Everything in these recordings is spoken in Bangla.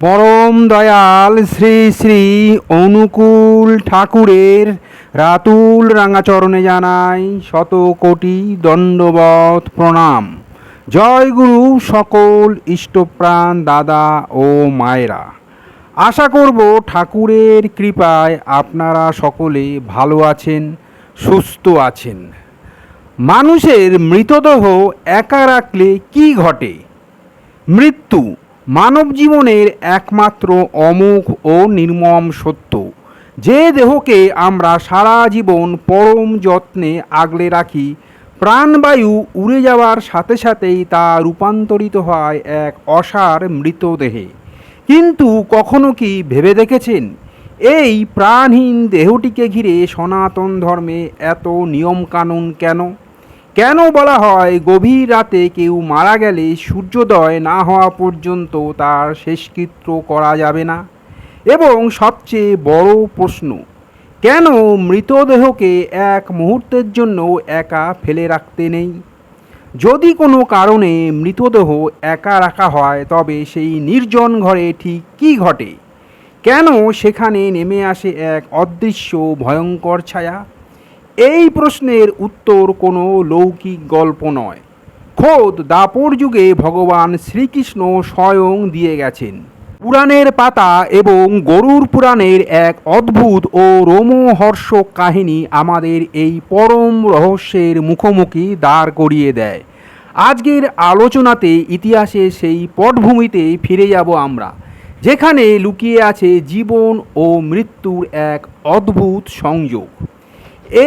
পরম দয়াল শ্রী শ্রী অনুকূল ঠাকুরের রাতুল রাঙাচরণে জানাই শত কোটি দণ্ডবত প্রণাম। জয় গুরু সকল ইষ্টপ্রাণ দাদা ও মায়েরা। আশা করব ঠাকুরের কৃপায় আপনারা সকলে ভালো আছেন, সুস্থ আছেন। মানুষের মৃতদেহ একা রাখলে কি ঘটে? মৃত্যু মানব জীবনের একমাত্র অমোঘ ও নির্মম সত্য। যে দেহকে আমরা সারা জীবন পরম যত্নে আগলে রাখি, প্রাণবায়ু উড়ে যাওয়ার সাথে সাথেই তা রূপান্তরিত হয় এক অসার মৃতদেহে। কিন্তু কখনো কি ভেবে দেখেছেন, এই প্রাণহীন দেহটিকে ঘিরে সনাতন ধর্মে এত নিয়মকানুন কেন? কেন বলা হয় গভীর রাতে কেউ মারা গেলে সূর্যোদয় না হওয়া পর্যন্ত তার শেষকৃত্য করা যাবে না? এবং সবচেয়ে বড় প্রশ্ন, কেন মৃতদেহকে এক মুহূর্তের জন্য একা ফেলে রাখতে নেই? যদি কোনো কারণে মৃতদেহ একা রাখা হয়, তবে সেই নির্জন ঘরে ঠিক কী ঘটে? কেন সেখানে নেমে আসে এক অদৃশ্য ভয়ঙ্কর ছায়া? এই প্রশ্নের উত্তর কোনো লৌকিক গল্প নয়, খোদ দাপর যুগে ভগবান শ্রীকৃষ্ণ স্বয়ং দিয়ে গেছেন। পুরাণের পাতা এবং গরুড় পুরাণের এক অদ্ভুত ও রোমহর্ষক কাহিনী আমাদের এই পরম রহস্যের মুখোমুখি দাঁড় করিয়ে দেয়। আজকের আলোচনাতে ইতিহাসের সেই পটভূমিতে ফিরে যাব আমরা, যেখানে লুকিয়ে আছে জীবন ও মৃত্যুর এক অদ্ভুত সংযোগ।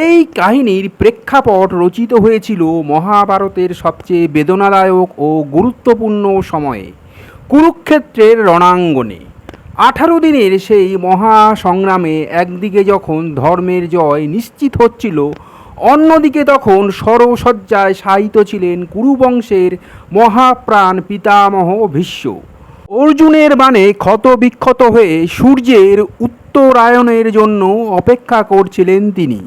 এই কাহিনীর প্রেক্ষাপট রচিত হয়েছিল মহাভারতের সবচেয়ে বেদনাদায়ক ও গুরুত্বপূর্ণ সময়ে, কুরুক্ষেত্রের রণাঙ্গনে। 18 দিনের সেই মহাসংগ্রামে একদিকে যখন ধর্মের জয় নিশ্চিত হচ্ছিল, অন্যদিকে তখন সরসজ্জায় শায়িত ছিলেন কুরুবংশের মহাপ্রাণ পিতামহ ভীষ্ম। অর্জুনের বাণে ক্ষতবিক্ষত হয়ে সূর্যের উত্তরায়ণের জন্য অপেক্ষা করছিলেন তিনি।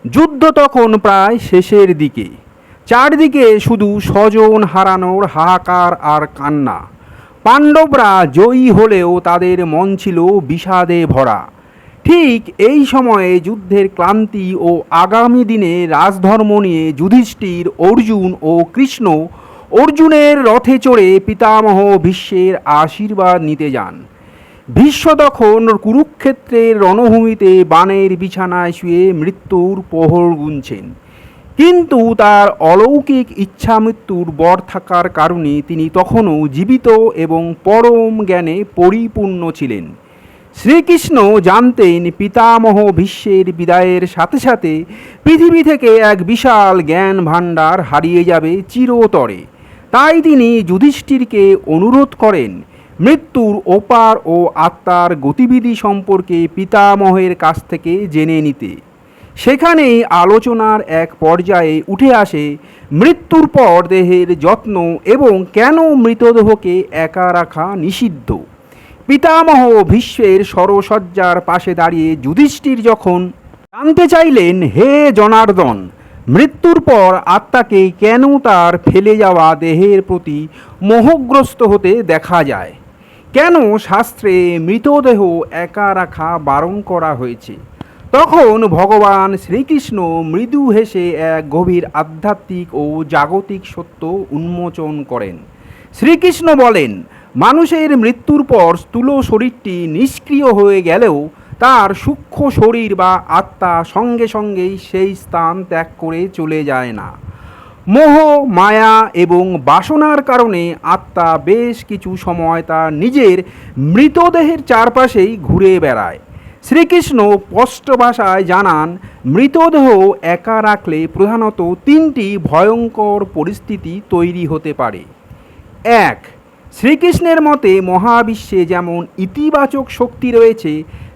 যুদ্ধ তখন প্রায় শেষের দিকে। চারদিকে শুধু স্বজন হারানোর হাহাকার আর কান্না। পাণ্ডবরা জয়ী হলেও তাদের মন ছিল বিষাদে ভরা। ঠিক এই সময়ে যুদ্ধের ক্লান্তি ও আগামী দিনে রাজধর্ম নিয়ে যুধিষ্ঠির, অর্জুন ও কৃষ্ণ অর্জুনের রথে চড়ে পিতামহ ভীষ্মের আশীর্বাদ নিতে যান। ভীষ্ম তখন কুরুক্ষেত্রের রণভূমিতে বাণের বিছানায় শুয়ে মৃত্যুর প্রহর গুনছেন। কিন্তু তার অলৌকিক ইচ্ছা মৃত্যুর বর থাকার কারণে তিনি তখনও জীবিত এবং পরম জ্ঞানে পরিপূর্ণ ছিলেন। শ্রীকৃষ্ণ জানতেন পিতামহ ভীষ্মের বিদায়ের সাথে সাথে পৃথিবী থেকে এক বিশাল জ্ঞান ভাণ্ডার হারিয়ে যাবে চিরতরে। তাই তিনি যুধিষ্ঠিরকে অনুরোধ করেন মৃত্যুর ওপার ও আত্মার গতিবিধি সম্পর্কে পিতামহের কাছ থেকে জেনে নিতে। সেখানেই আলোচনার এক পর্যায়ে উঠে আসে মৃত্যুর পর দেহের যত্ন এবং কেন মৃতদেহকে একা রাখা নিষিদ্ধ। পিতামহ ভীষ্মের সরসজ্জার পাশে দাঁড়িয়ে যুধিষ্ঠির যখন জানতে চাইলেন, হে জনার্দন, মৃত্যুর পর আত্মাকে কেন তার ফেলে যাওয়া দেহের প্রতি মোহগ্রস্ত হতে দেখা যায়? কেন শাস্ত্রে মৃতদেহ একা রাখা বারণ করা হয়েছে? তখন ভগবান শ্রীকৃষ্ণ মৃদু হেসে এক গভীর আধ্যাত্মিক ও জাগতিক সত্য উন্মোচন করেন। শ্রীকৃষ্ণ বলেন, মানুষের মৃত্যুর পর স্থূল শরীরটি নিষ্ক্রিয় হয়ে গেলেও তার সূক্ষ্ম শরীর বা আত্মা সঙ্গে সঙ্গেই সেই স্থান ত্যাগ করে চলে যায় না। মোহ, মায়া এবং বাসনার কারণে আত্মা বেশ কিছু সময় তার নিজের মৃতদেহের চারপাশেই ঘুরে বেড়ায়। শ্রীকৃষ্ণ স্পষ্ট ভাষায় জানান, মৃতদেহ একা রাখলে প্রধানত 3টি ভয়ঙ্কর পরিস্থিতি তৈরি হতে পারে। 1. শ্রীকৃষ্ণের মতে মহাবিশ্বে যেমন ইতিবাচক শক্তি রয়েছে,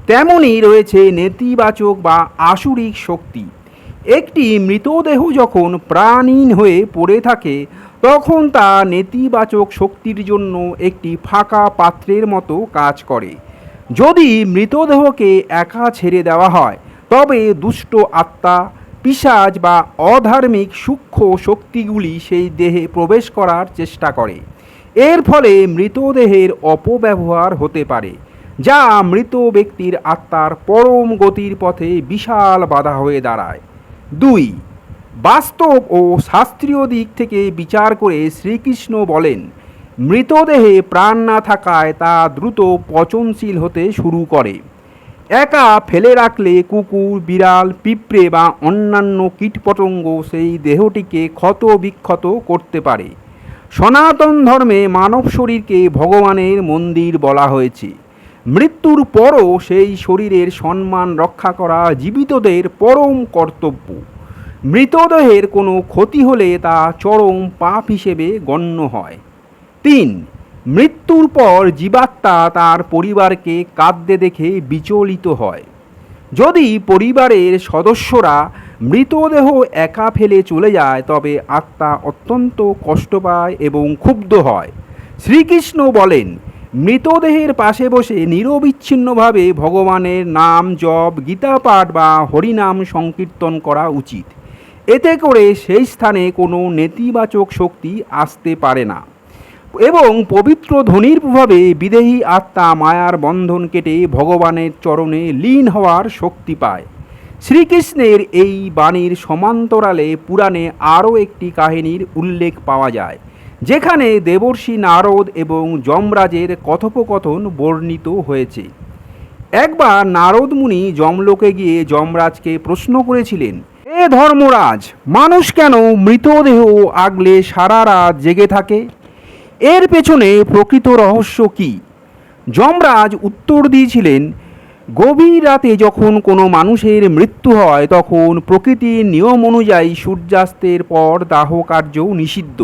তেমনই রয়েছে নেতিবাচক বা আসুরিক শক্তি। একটি মৃতদেহ যখন প্রাণহীন হয়ে পড়ে থাকে, তখন তা নেতিবাচক শক্তির জন্য একটি ফাঁকা পাত্রের মতো কাজ করে। যদি মৃতদেহকে একা ছেড়ে দেওয়া হয়, তবে দুষ্ট আত্মা, পিশাচ বা অধার্মিক সূক্ষ্ম শক্তিগুলি সেই দেহে প্রবেশ করার চেষ্টা করে এর ফলে মৃতদেহের অপব্যবহার হতে পারে, যা মৃত ব্যক্তির আত্মার পরম গতির পথে বিশাল বাধা হয়ে দাঁড়ায়। 2. বাস্তব ও শাস্ত্রীয় দিক থেকে বিচার করে শ্রীকৃষ্ণ বলেন, মৃতদেহে প্রাণ না থাকায় তা দ্রুত পচনশীল হতে শুরু করে। একা ফেলে রাখলে কুকুর, বিড়াল, পিঁপড়ে বা অন্যান্য কীটপতঙ্গ সেই দেহটিকে ক্ষত বিক্ষত করতে পারে। সনাতন ধর্মে মানব শরীরকে ভগবানের মন্দির বলা হয়েছে। মৃত্যুর পরও সেই শরীরের সম্মান রক্ষা করা জীবিতদের পরম কর্তব্য। মৃতদেহের কোনো ক্ষতি হলে তা চরম পাপ হিসেবে গণ্য হয়। 3. মৃত্যুর পর জীবাত্মা তার পরিবারকে কাঁদতে দেখে বিচলিত হয়। যদি পরিবারের সদস্যরা মৃতদেহ একা ফেলে চলে যায় তবে আত্মা অত্যন্ত কষ্ট পায় এবং ক্ষুব্ধ হয়। শ্রীকৃষ্ণ বলেন, মৃতদেহের পাশে বসে নিরবিচ্ছিন্নভাবে ভগবানের নাম জপ, গীতা পাঠ বা হরিনাম সংকীর্তন করা উচিত। এতে করে সেই স্থানে কোনো নেতিবাচক শক্তি আসতে পারে না এবং পবিত্র ধ্বনির প্রভাবে বিদেহী আত্মা মায়ার বন্ধন কেটে ভগবানের চরণে লীন হওয়ার শক্তি পায়। শ্রীকৃষ্ণের এই বাণীর সমান্তরালে পুরাণে আরও একটি কাহিনীর উল্লেখ পাওয়া যায়, যেখানে দেবর্ষি নারদ এবং যমরাজের কথোপকথন বর্ণিত হয়েছে। একবার নারদ মুনি যমলোকে গিয়ে যমরাজকে প্রশ্ন করেছিলেন, হে ধর্মরাজ, মানুষ কেন মৃতদেহ আগলে সারা রাত জেগে থাকে? এর পেছনে প্রকৃত রহস্য কী? যমরাজ উত্তর দিয়েছিলেন, গভীর রাতে যখন কোনো মানুষের মৃত্যু হয় তখন প্রকৃতির নিয়ম অনুযায়ী সূর্যাস্তের পর দাহ কার্য নিষিদ্ধ,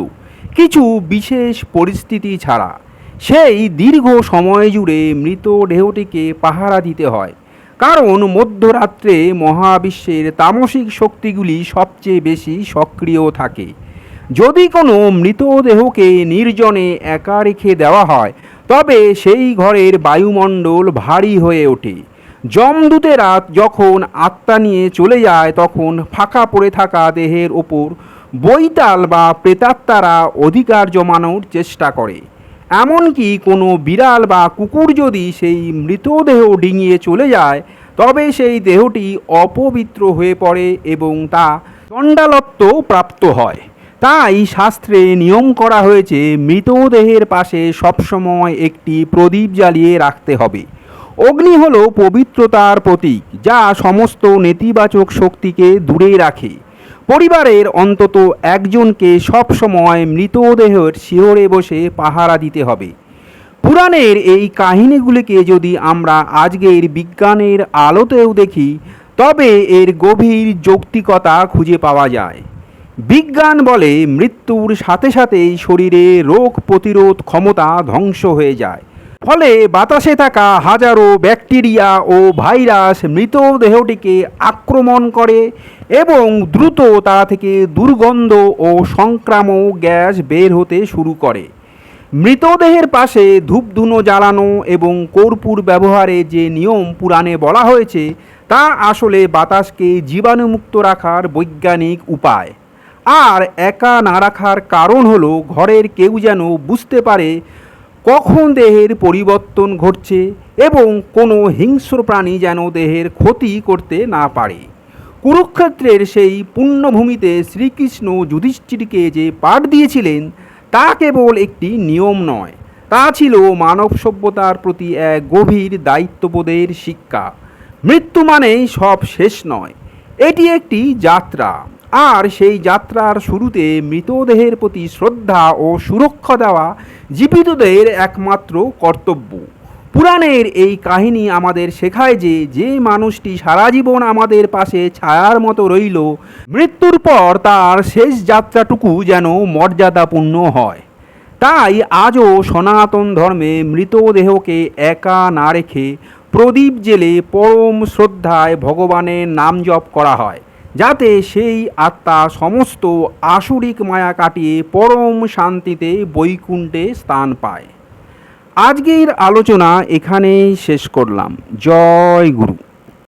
কিছু বিশেষ পরিস্থিতি ছাড়া। সেই দীর্ঘ সময় জুড়ে মৃতদেহটিকে পাহারা দিতে হয়, কারণ মধ্যরাত্রে মহাবিশ্বের তামসিক শক্তিগুলি সবচেয়ে বেশি সক্রিয় থাকে। যদি কোনো মৃতদেহকে নির্জনে একা রেখে দেওয়া হয় তবে সেই ঘরের বায়ুমণ্ডল ভারী হয়ে ওঠে। যমদূতেরা যখন আত্মা নিয়ে চলে যায় তখন ফাঁকা পড়ে থাকা দেহের ওপর বৈতাল বা প্রেতাত্মারা অধিকার জমানোর চেষ্টা করে। এমনকি কোনো বিড়াল বা কুকুর যদি সেই মৃতদেহ ডিঙিয়ে চলে যায় তবে সেই দেহটি অপবিত্র হয়ে পড়ে এবং তা চণ্ডালত্ব প্রাপ্ত হয়। তাই শাস্ত্রে নিয়ম করা হয়েছে মৃতদেহের পাশে সবসময় একটি প্রদীপ জ্বালিয়ে রাখতে হবে। অগ্নি হল পবিত্রতার প্রতীক, যা সমস্ত নেতিবাচক শক্তিকে দূরে রাখে। পরিবারের অন্তত একজনকে সবসময় মৃতদেহের শিহরে বসে পাহারা দিতে হবে। পুরাণের এই কাহিনীগুলিকে যদি আমরা আজকের বিজ্ঞানের আলোতেও দেখি তবে এর গভীর যৌক্তিকতা খুঁজে পাওয়া যায়। বিজ্ঞান বলে মৃত্যুর সাথে সাথেই শরীরে রোগ প্রতিরোধ ক্ষমতা ধ্বংস হয়ে যায়। ফলে বাতাসে থাকা হাজারো ব্যাকটেরিয়া ও ভাইরাস মৃতদেহটিকে আক্রমণ করে এবং দ্রুত তা থেকে দুর্গন্ধ ও সংক্রামক গ্যাস বের হতে শুরু করে। মৃতদেহের পাশে ধূপধুনো জ্বালানো এবং কর্পূর ব্যবহারে যে নিয়ম পুরাণে বলা হয়েছে তা আসলে বাতাসকে জীবাণুমুক্ত রাখার বৈজ্ঞানিক উপায়। আর একা না রাখার কারণ হলো ঘরের কেউ যেন বুঝতে পারে কখন দেহের পরিবর্তন ঘটছে এবং কোনো হিংস্র প্রাণী যেন দেহের ক্ষতি করতে না পারে। কুরুক্ষেত্রের সেই পুণ্যভূমিতে শ্রীকৃষ্ণ যুধিষ্ঠিরকে যে পাঠ দিয়েছিলেন তা কেবল একটি নিয়ম নয়, তা ছিল মানব সভ্যতার প্রতি এক গভীর দায়িত্ববোধের শিক্ষা। মৃত্যু মানেই সব শেষ নয়, এটি একটি যাত্রা, আর সেই যাত্রার শুরুতে মৃতদেহের প্রতি শ্রদ্ধা ও সুরক্ষা দেওয়া জীবিতদের একমাত্র কর্তব্য। পুরাণের এই কাহিনী আমাদের শেখায় যে যে মানুষটি সারা জীবন আমাদের পাশে ছায়ার মতো রইল, মৃত্যুর পর তার শেষ যাত্রাটুকু যেন মর্যাদাপূর্ণ হয়। তাই আজও সনাতন ধর্মে মৃতদেহকে একা না রেখে প্রদীপ জেলে পরম শ্রদ্ধায় ভগবানের নাম জপ করা হয়, যাতে সেই আত্মা সমস্ত আসুরিক মায়া কাটিয়ে পরম শান্তিতে বৈকুণ্ঠে স্থান পায়। আজকের আলোচনা এখানেই শেষ করলাম। জয় গুরু।